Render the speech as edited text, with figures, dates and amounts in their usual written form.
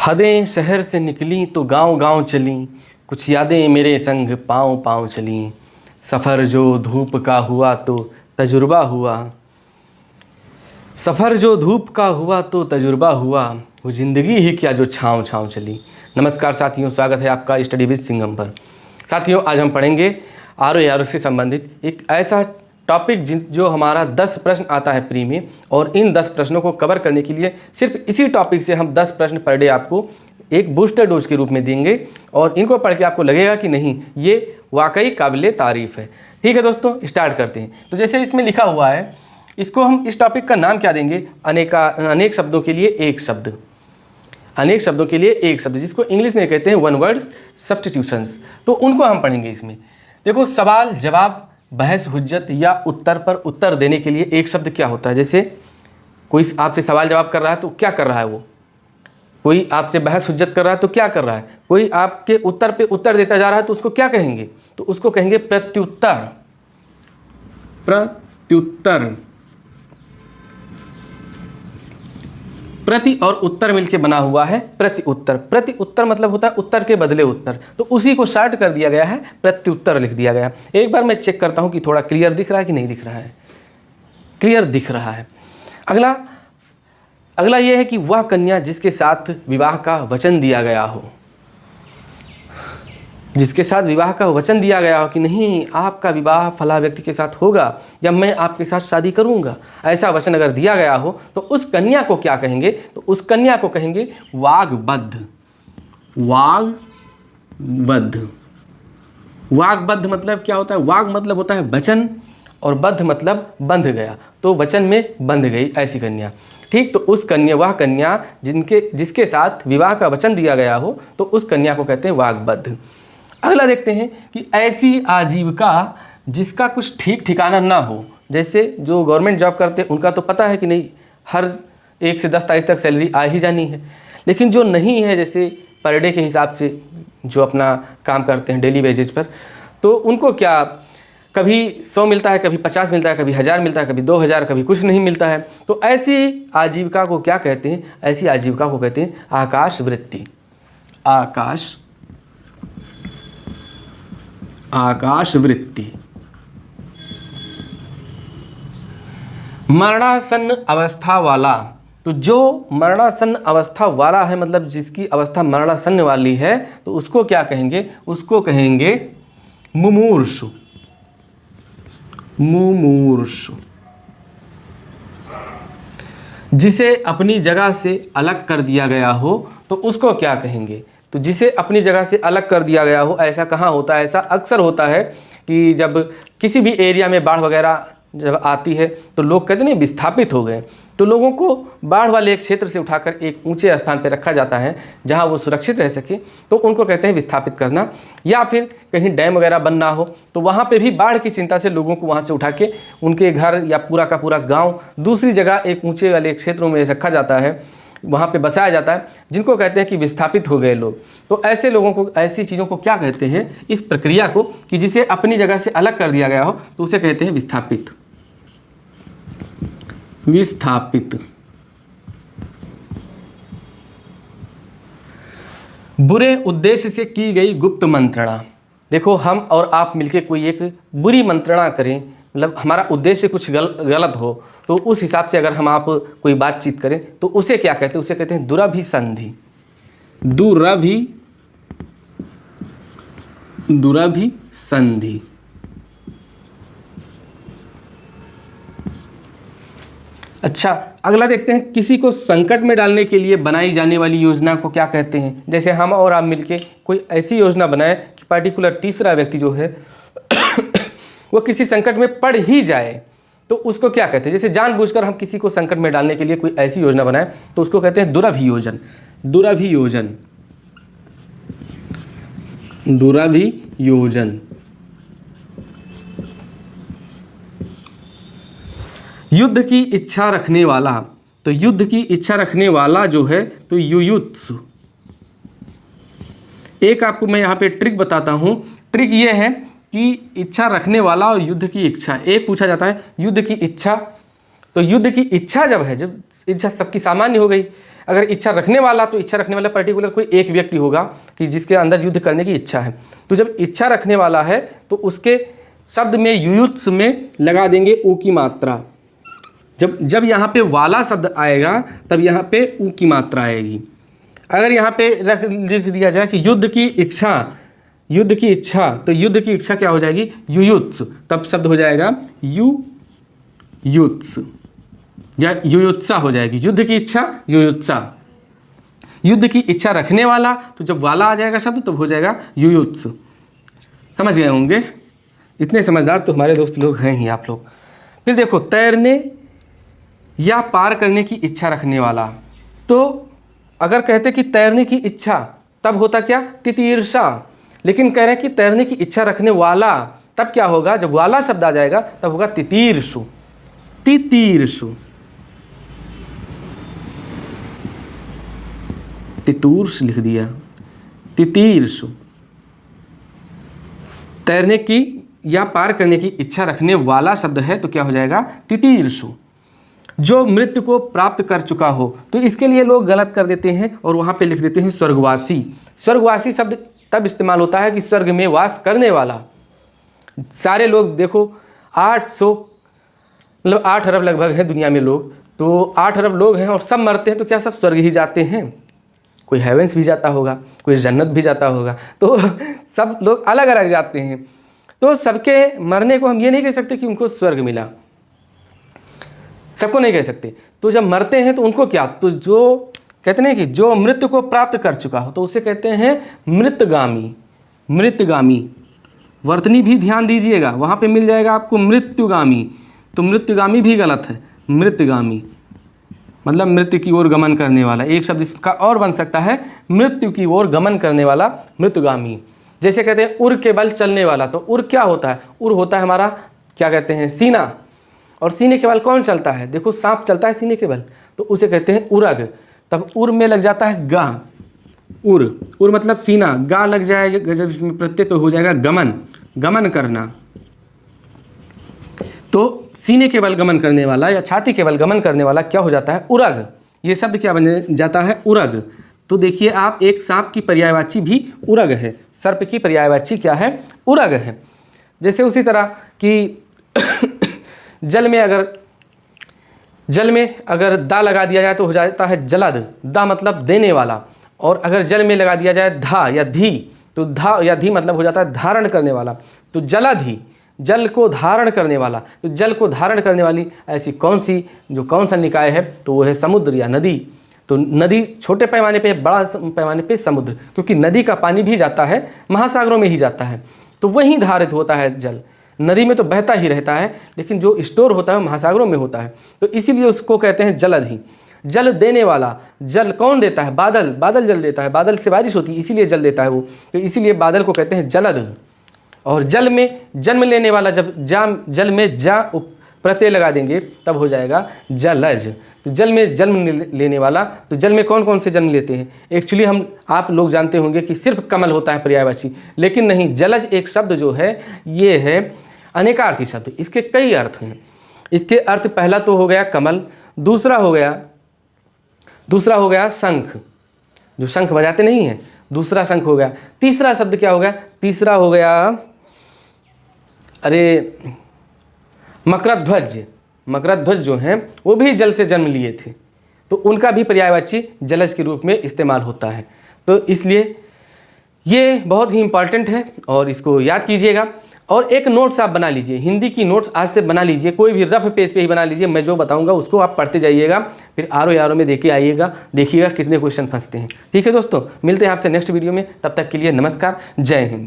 हदें शहर से निकली तो गांव-गांव चलीं, कुछ यादें मेरे संग पाँव-पाँव चलीं। सफ़र जो धूप का हुआ तो तजुर्बा हुआ, सफ़र जो धूप का हुआ तो तजुर्बा हुआ, वो ज़िंदगी ही क्या जो छाँव-छाँव चली। नमस्कार साथियों, स्वागत है आपका स्टडी विद सिंघम पर। साथियों, आज हम पढ़ेंगे आर से संबंधित एक ऐसा टॉपिक जो हमारा 10 प्रश्न आता है प्री में, और इन 10 प्रश्नों को कवर करने के लिए सिर्फ इसी टॉपिक से हम 10 प्रश्न पर डे आपको एक बूस्टर डोज के रूप में देंगे, और इनको पढ़ के आपको लगेगा कि नहीं ये वाकई काबिले तारीफ़ है। ठीक है दोस्तों, स्टार्ट करते हैं। तो जैसे इसमें लिखा हुआ है, इसको हम इस टॉपिक का नाम क्या देंगे? अनेक शब्दों के लिए एक शब्द, अनेक शब्दों के लिए एक शब्द, जिसको इंग्लिश में कहते हैं वन वर्ड सब्स्टिट्यूशंस। तो उनको हम पढ़ेंगे इसमें। देखो, सवाल जवाब बहस हुज्जत या उत्तर पर उत्तर देने के लिए एक शब्द क्या होता है? जैसे कोई आपसे सवाल जवाब कर रहा है तो क्या कर रहा है वो? कोई आपसे बहस हुज्जत कर रहा है तो क्या कर रहा है? कोई आपके उत्तर पे उत्तर देता जा रहा है तो उसको क्या कहेंगे? तो उसको कहेंगे प्रत्युत्तर। प्रत्युत्तर, प्रति और उत्तर मिलके बना हुआ है प्रति उत्तर। प्रति उत्तर मतलब होता है उत्तर के बदले उत्तर, तो उसी को शॉर्ट कर दिया गया है, प्रत्युत्तर लिख दिया गया। एक बार मैं चेक करता हूँ कि थोड़ा क्लियर दिख रहा है कि नहीं दिख रहा है। क्लियर दिख रहा है। अगला यह है कि वह कन्या जिसके साथ विवाह का वचन दिया गया हो, जिसके साथ विवाह का वचन दिया गया हो कि नहीं आपका विवाह फला व्यक्ति के साथ होगा या मैं आपके साथ शादी करूंगा, ऐसा वचन अगर दिया गया हो तो उस कन्या को क्या कहेंगे? तो उस कन्या को कहेंगे वाग्बद्ध। वाग्बद्ध, वाग्बद्ध मतलब क्या होता है? वाग मतलब होता है वचन, और बद्ध मतलब बंध गया, तो वचन में बंध गई ऐसी कन्या। ठीक, तो उस कन्या, वह कन्या जिसके साथ विवाह का वचन दिया गया हो, तो उस कन्या को कहते हैं वाग्बद्ध। अगला देखते हैं कि ऐसी आजीविका जिसका कुछ ठीक ठिकाना ना हो। जैसे जो गवर्नमेंट जॉब करते हैं उनका तो पता है कि नहीं हर 1 से 10 तारीख तक सैलरी आ ही जानी है, लेकिन जो नहीं है, जैसे पर डे के हिसाब से जो अपना काम करते हैं डेली वेजेज पर, तो उनको क्या कभी 100 मिलता है, कभी 50 मिलता है, कभी 1000 मिलता है, कभी 2000, कभी कुछ नहीं मिलता है। तो ऐसी आजीविका को क्या कहते हैं? ऐसी आजीविका को कहते हैं आकाश वृत्ति। आकाश वृत्ति। मरणासन्न अवस्था वाला, तो जो मरणासन्न अवस्था वाला है, मतलब जिसकी अवस्था मरणासन्न वाली है, तो उसको क्या कहेंगे? उसको कहेंगे मुमूर्षु। मुमूर्षु। जिसे अपनी जगह से अलग कर दिया गया हो तो उसको क्या कहेंगे? तो जिसे अपनी जगह से अलग कर दिया गया हो, ऐसा कहाँ होता है? ऐसा अक्सर होता है कि जब किसी भी एरिया में बाढ़ वगैरह जब आती है तो लोग कहते हैं विस्थापित हो गए, तो लोगों को बाढ़ वाले एक क्षेत्र से उठाकर एक ऊंचे स्थान पर रखा जाता है जहां वो सुरक्षित रह सके, तो उनको कहते हैं विस्थापित करना। या फिर कहीं डैम वगैरह बनना हो तो वहां पे भी बाढ़ की चिंता से लोगों को वहां से उठा के उनके घर या पूरा का पूरा गाँव दूसरी जगह एक ऊँचे वाले क्षेत्रों में रखा जाता है, वहाँ पे बसाया जाता है, जिनको कहते हैं कि विस्थापित हो गए लोग। तो ऐसे लोगों को, ऐसी चीज़ों को क्या कहते हैं? इस प्रक्रिया को कि जिसे अपनी जगह से अलग कर दिया गया हो तो उसे कहते हैं विस्थापित। विस्थापित। बुरे उद्देश्य से की गई गुप्त मंत्रणा। देखो, हम और आप मिलके कोई एक बुरी मंत्रणा करें, मतलब हमारा उद्देश्य कुछ गलत हो, तो उस हिसाब से अगर हम आप कोई बातचीत करें तो उसे क्या कहते हैं? उसे कहते हैं दुरभिसंधि। दुरभिसंधि। अच्छा, अगला देखते हैं, किसी को संकट में डालने के लिए बनाई जाने वाली योजना को क्या कहते हैं? जैसे हम और आप मिलके कोई ऐसी योजना बनाएं कि पर्टिकुलर तीसरा व्यक्ति जो है वो किसी संकट में पड़ ही जाए, तो उसको क्या कहते हैं? जैसे जानबूझकर हम किसी को संकट में डालने के लिए कोई ऐसी योजना बनाएं तो उसको कहते हैं दुरभियोजन। दुरभियोजन। दुरभियोजन। युद्ध की इच्छा रखने वाला, तो युद्ध की इच्छा रखने वाला जो है तो युयुत्सु। एक आपको मैं यहाँ पे ट्रिक बताता हूँ। ट्रिक ये है कि इच्छा रखने वाला और युद्ध की इच्छा, एक पूछा जाता है युद्ध की इच्छा, तो युद्ध की इच्छा जब है, जब इच्छा सबकी सामान्य हो गई, अगर इच्छा रखने वाला, तो इच्छा रखने वाला पर्टिकुलर कोई एक व्यक्ति होगा कि जिसके अंदर युद्ध करने की इच्छा है। तो जब इच्छा रखने वाला है तो उसके शब्द में युयुत्स में लगा देंगे ऊ की मात्रा। जब यहाँ पे वाला शब्द आएगा तब यहाँ पे ऊ की मात्रा आएगी। अगर यहाँ पे लिख दिया जाए कि युद्ध की इच्छा, युद्ध की इच्छा, तो युद्ध की इच्छा क्या हो जाएगी? युयुत्स, तब शब्द हो जाएगा युयुत्स या युयुत्सा हो जाएगी। युद्ध की इच्छा युयुत्सा। युद्ध की इच्छा रखने वाला, तो जब वाला आ जाएगा शब्द तब हो जाएगा युयुत्स। समझ गए होंगे, इतने समझदार तो हमारे दोस्त लोग हैं ही आप लोग। फिर देखो, तैरने या पार करने की इच्छा रखने वाला, तो अगर कहते कि तैरने की इच्छा तब होता क्या? तितीर्षा। लेकिन कह रहे हैं कि तैरने की इच्छा रखने वाला, तब क्या होगा? जब वाला शब्द आ जाएगा तब होगा तितीर्षु। तितीर्षु, तितूर्ष लिख दिया, तितीर्षु। तैरने की या पार करने की इच्छा रखने वाला शब्द है तो क्या हो जाएगा? तितीर्षु। जो मृत्यु को प्राप्त कर चुका हो, तो इसके लिए लोग गलत कर देते हैं और वहाँ पे लिख देते हैं स्वर्गवासी। स्वर्गवासी शब्द तब इस्तेमाल होता है कि स्वर्ग में वास करने वाला। सारे लोग देखो 800 मतलब 8 अरब लगभग है दुनिया में लोग, तो 8 अरब लोग हैं और सब मरते हैं, तो क्या सब स्वर्ग ही जाते हैं? कोई हेवेंस भी जाता होगा, कोई जन्नत भी जाता होगा, तो सब लोग अलग अलग जाते हैं। तो सबके मरने को हम ये नहीं कह सकते कि उनको स्वर्ग मिला, सबको नहीं कह सकते। तो जब मरते हैं तो उनको क्या? तो जो कहते हैं कि जो मृत्यु को प्राप्त कर चुका हो तो उसे कहते हैं मृतगामी। मृतगामी, वर्तनी भी ध्यान दीजिएगा, वहाँ पे मिल जाएगा आपको मृत्युगामी, तो मृत्युगामी भी गलत है। मृतगामी मतलब मृत्यु की ओर गमन करने वाला। एक शब्द इसका और बन सकता है मृत्यु की ओर गमन करने वाला, मृतगामी। जैसे कहते हैं उर के बल चलने वाला, तो उर क्या होता है? उर होता है हमारा क्या कहते हैं? सीना। और सीने के बल कौन चलता है? देखो सांप चलता है सीने के बल, तो उसे कहते हैं उरग। तब उर में लग जाता है गा। उर, उर मतलब सीना, गा लग जाएगा जब इसमें प्रत्यय तो हो जाएगा गमन, गमन करना। तो सीने के बल गमन करने वाला या छाती के बल गमन करने वाला क्या हो जाता है? उरग। ये शब्द क्या बन जाता है? उरग। तो देखिए आप, एक सांप की पर्यायवाची भी उरग है, सर्प की पर्यायवाची क्या है? उरग है। जैसे उसी तरह कि जल में अगर दा लगा दिया जाए तो हो जाता है जलद। दा मतलब देने वाला। और अगर जल में लगा दिया जाए धा या धी, तो धा या धी मतलब हो जाता है धारण करने वाला। तो जलधि, जल को धारण करने वाला। तो जल को धारण करने वाली ऐसी कौन सा निकाय है? तो वो है समुद्र या नदी। तो नदी छोटे पैमाने पे, बड़ा पैमाने पे समुद्र, क्योंकि नदी का पानी भी जाता है महासागरों में ही जाता है, तो वहीं धारित होता है जल। नदी में तो बहता ही रहता है, लेकिन जो स्टोर होता है महासागरों में होता है, तो इसीलिए उसको कहते हैं जलधि। जल देने वाला, जल कौन देता है? बादल। बादल जल देता है, बादल से बारिश होती है, इसीलिए जल देता है वो, तो इसीलिए बादल को कहते हैं जलद। और जल में जन्म लेने वाला, जब जल में जा प्रत्यय लगा देंगे तब हो जाएगा जलज। तो जल में जन्म लेने वाला, तो जल में कौन कौन से जन्म लेते हैं? एक्चुअली आप लोग जानते होंगे कि सिर्फ कमल होता है पर्यायवाची, लेकिन नहीं, जलज एक शब्द जो है ये है अनेकार्थी शब्द। इसके कई अर्थ हैं। इसके अर्थ पहला तो हो गया कमल, दूसरा हो गया शंख, जो शंख बजाते नहीं हैं, दूसरा शंख हो गया। तीसरा शब्द क्या हो गया? तीसरा हो गया मकरध्वज। मकरध्वज जो हैं वो भी जल से जन्म लिए थे, तो उनका भी पर्यायवाची जलज के रूप में इस्तेमाल होता है। तो इसलिए ये बहुत ही इम्पॉर्टेंट है और इसको याद कीजिएगा। और एक नोट्स आप बना लीजिए, हिंदी की नोट्स आज से बना लीजिए, कोई भी रफ पेज पे ही बना लीजिए। मैं जो बताऊंगा उसको आप पढ़ते जाइएगा, फिर आरो में देके आइएगा, देखिएगा कितने क्वेश्चन फंसते हैं। ठीक है दोस्तों, मिलते हैं आपसे नेक्स्ट वीडियो में, तब तक के लिए नमस्कार, जय हिंद।